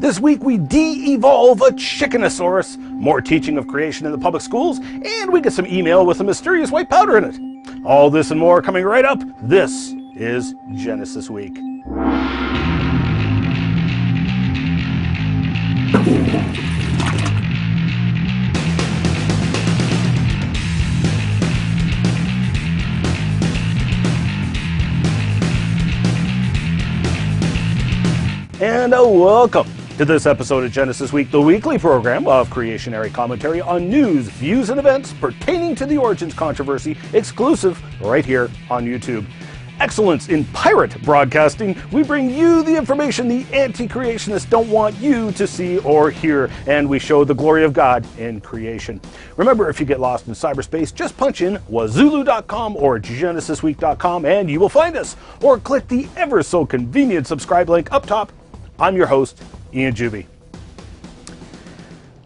This week we de-evolve a Chickenasaurus, more teaching of creation in the public schools, and we get some email with some mysterious white powder in it. All this and more coming right up. This is Genesis Week. And welcome to this episode of Genesis Week, the weekly program of creationary commentary on news, views, and events pertaining to the Origins controversy, exclusive right here on YouTube. Excellence in pirate broadcasting, we bring you the information the anti-creationists don't want you to see or hear, and we show the glory of God in creation. Remember, if you get lost in cyberspace, just punch in Wazooloo.com or GenesisWeek.com and you will find us, or click the ever so convenient subscribe link up top. I'm your host, Ian Juby.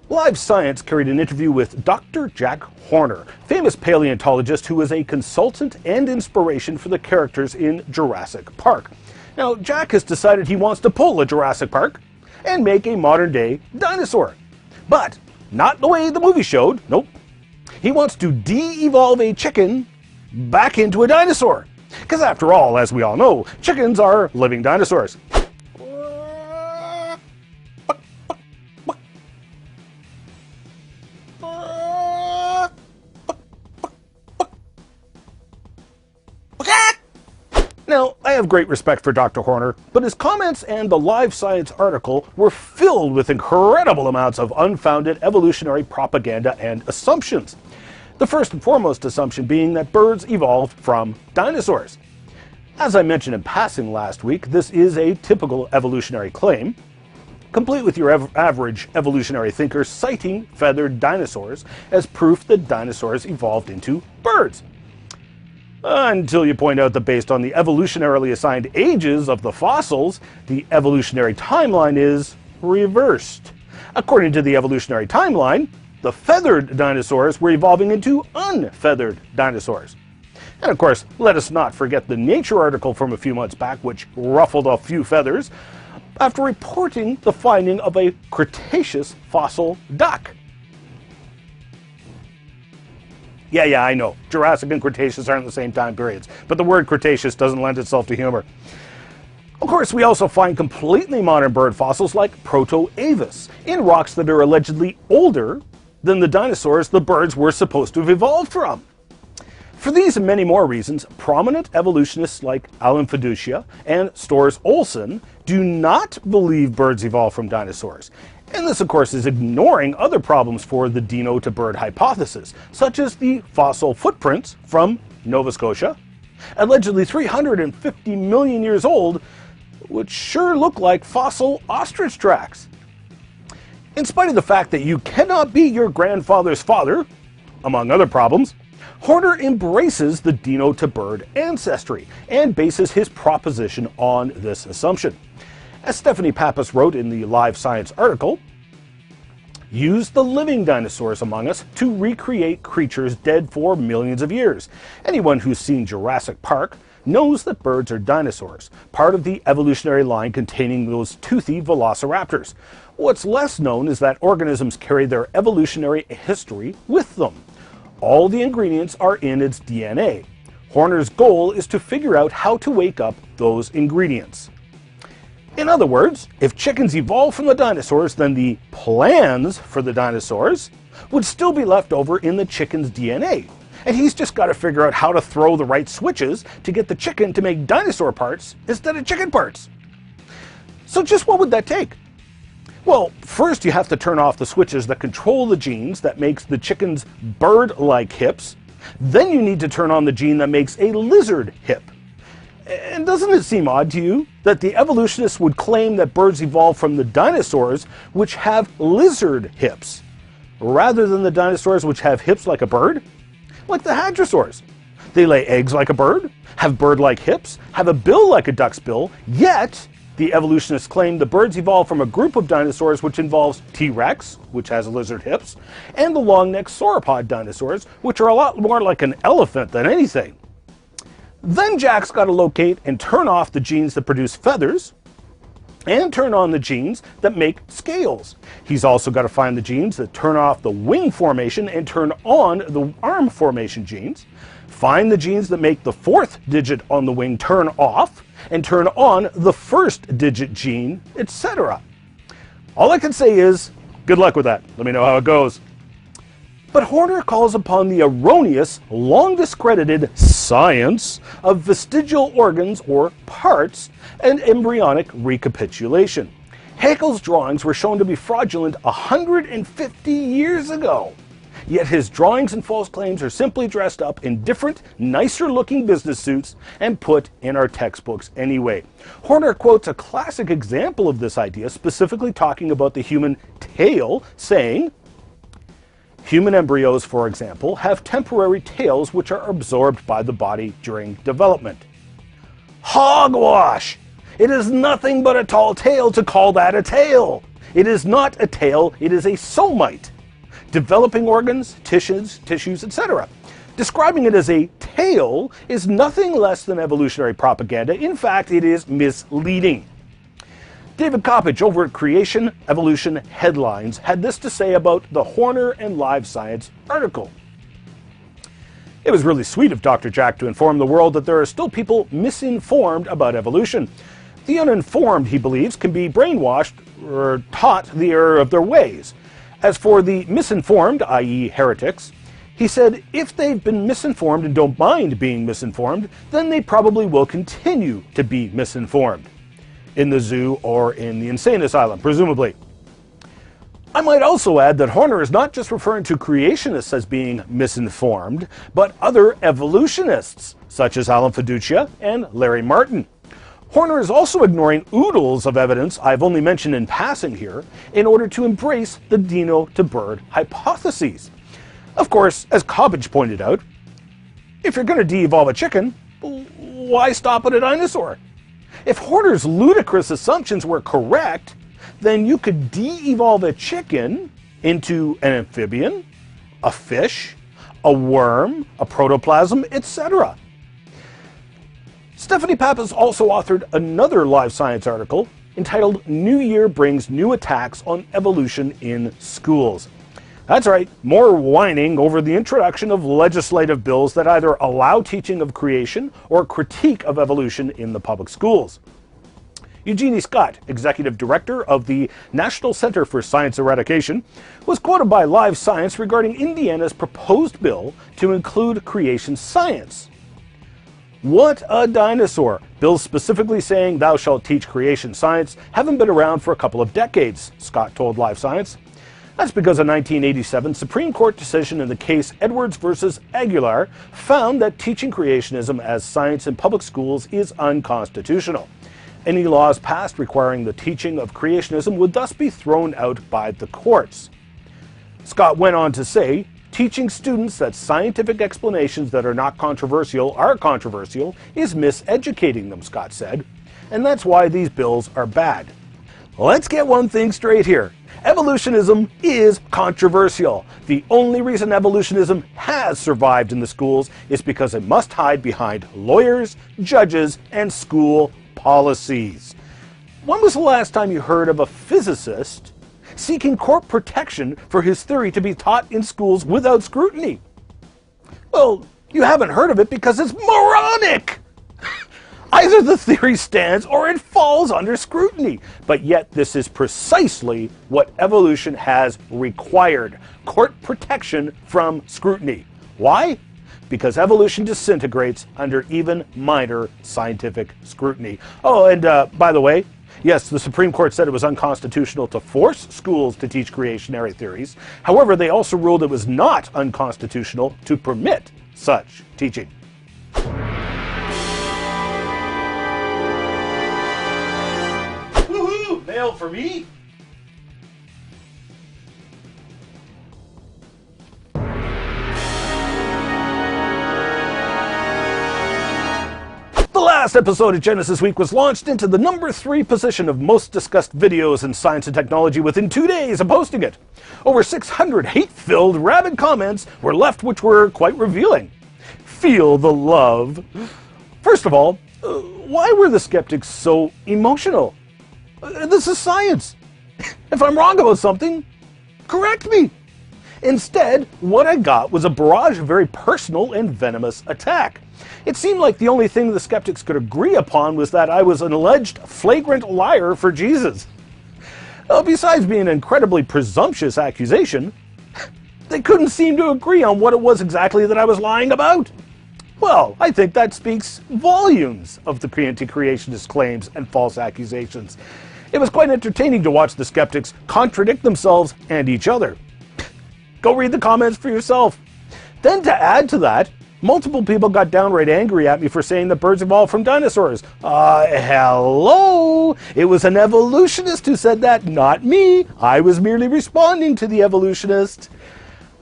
Live Science carried an interview with Dr. Jack Horner, famous paleontologist who is a consultant and inspiration for the characters in Jurassic Park. Now, Jack has decided he wants to pull a Jurassic Park and make a modern-day dinosaur. But not the way the movie showed, nope. He wants to de-evolve a chicken back into a dinosaur. Because after all, as we all know, chickens are living dinosaurs. Now, I have great respect for Dr. Horner, but his comments and the Live Science article were filled with incredible amounts of unfounded evolutionary propaganda and assumptions. The first and foremost assumption being that birds evolved from dinosaurs. As I mentioned in passing last week, this is a typical evolutionary claim, complete with your average evolutionary thinker citing feathered dinosaurs as proof that dinosaurs evolved into birds. Until you point out that based on the evolutionarily assigned ages of the fossils, the evolutionary timeline is reversed. According to the evolutionary timeline, the feathered dinosaurs were evolving into unfeathered dinosaurs. And of course, let us not forget the Nature article from a few months back, which ruffled a few feathers after reporting the finding of a Cretaceous fossil duck. Yeah, I know. Jurassic and Cretaceous aren't the same time periods, but the word Cretaceous doesn't lend itself to humor. Of course, we also find completely modern bird fossils like Proto-Avis in rocks that are allegedly older than the dinosaurs the birds were supposed to have evolved from. For these and many more reasons, prominent evolutionists like Alan Fiducia and Storrs Olson do not believe birds evolved from dinosaurs. And this, of course, is ignoring other problems for the dino-to-bird hypothesis, such as the fossil footprints from Nova Scotia, allegedly 350 million years old, which sure look like fossil ostrich tracks. In spite of the fact that you cannot be your grandfather's father, among other problems, Horner embraces the dino-to-bird ancestry and bases his proposition on this assumption. As Stephanie Pappas wrote in the Live Science article, use the living dinosaurs among us to recreate creatures dead for millions of years. Anyone who's seen Jurassic Park knows that birds are dinosaurs, part of the evolutionary line containing those toothy velociraptors. What's less known is that organisms carry their evolutionary history with them. All the ingredients are in its DNA. Horner's goal is to figure out how to wake up those ingredients. In other words, if chickens evolved from the dinosaurs, then the plans for the dinosaurs would still be left over in the chicken's DNA. And he's just got to figure out how to throw the right switches to get the chicken to make dinosaur parts instead of chicken parts. So just what would that take? Well, first you have to turn off the switches that control the genes that makes the chicken's bird-like hips. Then you need to turn on the gene that makes a lizard hip. And doesn't it seem odd to you that the evolutionists would claim that birds evolved from the dinosaurs, which have lizard hips, rather than the dinosaurs which have hips like a bird? Like the hadrosaurs. They lay eggs like a bird, have bird-like hips, have a bill like a duck's bill, yet the evolutionists claim the birds evolved from a group of dinosaurs which involves T-Rex, which has lizard hips, and the long-necked sauropod dinosaurs, which are a lot more like an elephant than anything. Then Jack's got to locate and turn off the genes that produce feathers, and turn on the genes that make scales. He's also got to find the genes that turn off the wing formation and turn on the arm formation genes, find the genes that make the fourth digit on the wing turn off, and turn on the first digit gene, etc. All I can say is, good luck with that. Let me know how it goes. But Horner calls upon the erroneous, long discredited science of vestigial organs or parts and embryonic recapitulation. Haeckel's drawings were shown to be fraudulent 150 years ago. Yet his drawings and false claims are simply dressed up in different, nicer looking business suits and put in our textbooks anyway. Horner quotes a classic example of this idea, specifically talking about the human tail, saying, "Human embryos, for example, have temporary tails which are absorbed by the body during development." Hogwash! It is nothing but a tall tail to call that a tail. It is not a tail, it is a somite. Developing organs, tissues, etc. Describing it as a tail is nothing less than evolutionary propaganda. In fact, it is misleading. David Coppage over at Creation Evolution Headlines had this to say about the Horner and Live Science article. "It was really sweet of Dr. Jack to inform the world that there are still people misinformed about evolution. The uninformed, he believes, can be brainwashed or taught the error of their ways. As for the misinformed, i.e. heretics, he said if they've been misinformed and don't mind being misinformed, then they probably will continue to be misinformed. In the zoo or in the insane asylum, presumably." I might also add that Horner is not just referring to creationists as being misinformed, but other evolutionists, such as Alan Fiducia and Larry Martin. Horner is also ignoring oodles of evidence I've only mentioned in passing here in order to embrace the dino-to-bird hypotheses. Of course, as Coppage pointed out, if you're going to de-evolve a chicken, why stop at a dinosaur? If Horner's ludicrous assumptions were correct, then you could de-evolve a chicken into an amphibian, a fish, a worm, a protoplasm, etc. Stephanie Pappas also authored another Live Science article entitled "New Year Brings New Attacks on Evolution in Schools." That's right, more whining over the introduction of legislative bills that either allow teaching of creation or critique of evolution in the public schools. Eugenie Scott, Executive Director of the National Center for Science Eradication, was quoted by Live Science regarding Indiana's proposed bill to include creation science. "What a dinosaur! Bills specifically saying thou shalt teach creation science haven't been around for a couple of decades," Scott told Live Science. That's because a 1987 Supreme Court decision in the case Edwards versus Aguilar found that teaching creationism as science in public schools is unconstitutional. Any laws passed requiring the teaching of creationism would thus be thrown out by the courts. Scott went on to say, "Teaching students that scientific explanations that are not controversial are controversial is miseducating them," Scott said, "and that's why these bills are bad." Let's get one thing straight here. Evolutionism is controversial. The only reason evolutionism has survived in the schools is because it must hide behind lawyers, judges, and school policies. When was the last time you heard of a physicist seeking court protection for his theory to be taught in schools without scrutiny? Well, you haven't heard of it because it's moronic! Either the theory stands or it falls under scrutiny. But yet this is precisely what evolution has required: court protection from scrutiny. Why? Because evolution disintegrates under even minor scientific scrutiny. Oh, and by the way, yes, the Supreme Court said it was unconstitutional to force schools to teach creationary theories. However, they also ruled it was not unconstitutional to permit such teaching. Woohoo! Mail for me? The last episode of Genesis Week was launched into the number 3 position of most discussed videos in science and technology within 2 days of posting it. Over 600 hate-filled, rabid comments were left, which were quite revealing. Feel the love. First of all, why were the skeptics so emotional? This is science. If I'm wrong about something, correct me. Instead, what I got was a barrage of very personal and venomous attack. It seemed like the only thing the skeptics could agree upon was that I was an alleged flagrant liar for Jesus. Besides being an incredibly presumptuous accusation, they couldn't seem to agree on what it was exactly that I was lying about. Well, I think that speaks volumes of the anti-creationist claims and false accusations. It was quite entertaining to watch the skeptics contradict themselves and each other. Go read the comments for yourself. Then to add to that, multiple people got downright angry at me for saying that birds evolved from dinosaurs. Hello! It was an evolutionist who said that, not me. I was merely responding to the evolutionist.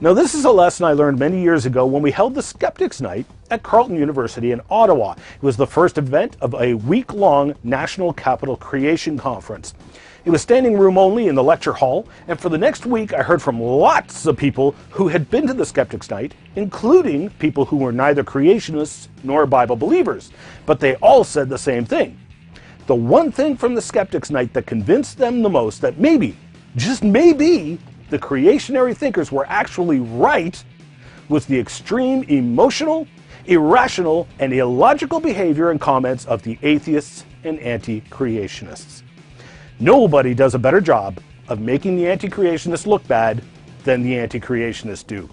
Now, this is a lesson I learned many years ago when we held the Skeptics Night at Carleton University in Ottawa. It was the first event of a week-long National Capital Creation Conference. It was standing room only in the lecture hall, and for the next week I heard from lots of people who had been to the Skeptics Night, including people who were neither creationists nor Bible believers. But they all said the same thing. The one thing from the Skeptics Night that convinced them the most that maybe, just maybe, the creationary thinkers were actually right was the extreme emotional, irrational, and illogical behavior and comments of the atheists and anti-creationists. Nobody does a better job of making the anti-creationists look bad than the anti-creationists do.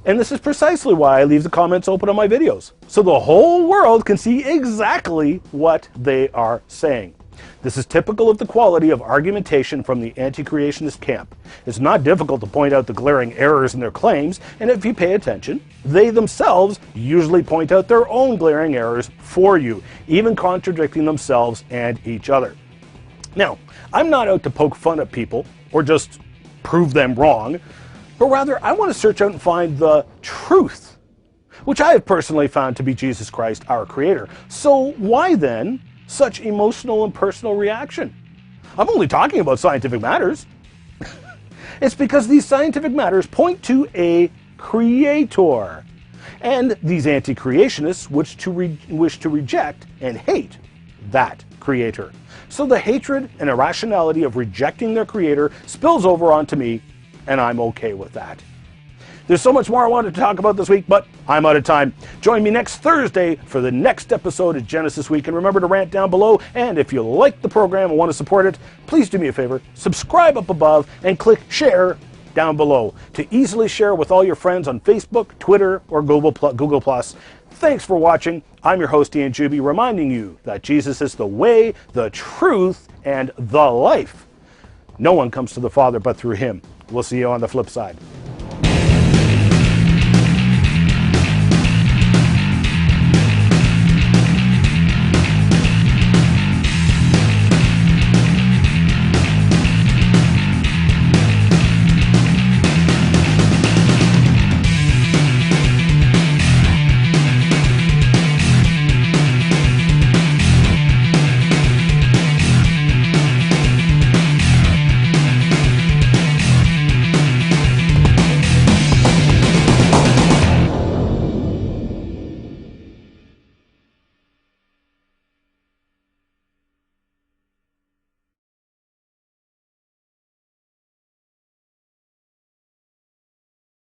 And this is precisely why I leave the comments open on my videos, so the whole world can see exactly what they are saying. This is typical of the quality of argumentation from the anti-creationist camp. It's not difficult to point out the glaring errors in their claims, and if you pay attention, they themselves usually point out their own glaring errors for you, even contradicting themselves and each other. Now, I'm not out to poke fun at people or just prove them wrong, but rather I want to search out and find the truth, which I have personally found to be Jesus Christ, our Creator. So why then such emotional and personal reaction? I'm only talking about scientific matters. It's because these scientific matters point to a creator. And these anti-creationists wish to reject and hate that creator. So the hatred and irrationality of rejecting their creator spills over onto me, and I'm okay with that. There's so much more I wanted to talk about this week, but I'm out of time. Join me next Thursday for the next episode of Genesis Week, and remember to rant down below, and if you like the program and want to support it, please do me a favor, subscribe up above, and click share down below to easily share with all your friends on Facebook, Twitter, or Google+. Thanks for watching. I'm your host, Ian Juby, reminding you that Jesus is the way, the truth, and the life. No one comes to the Father but through Him. We'll see you on the flip side.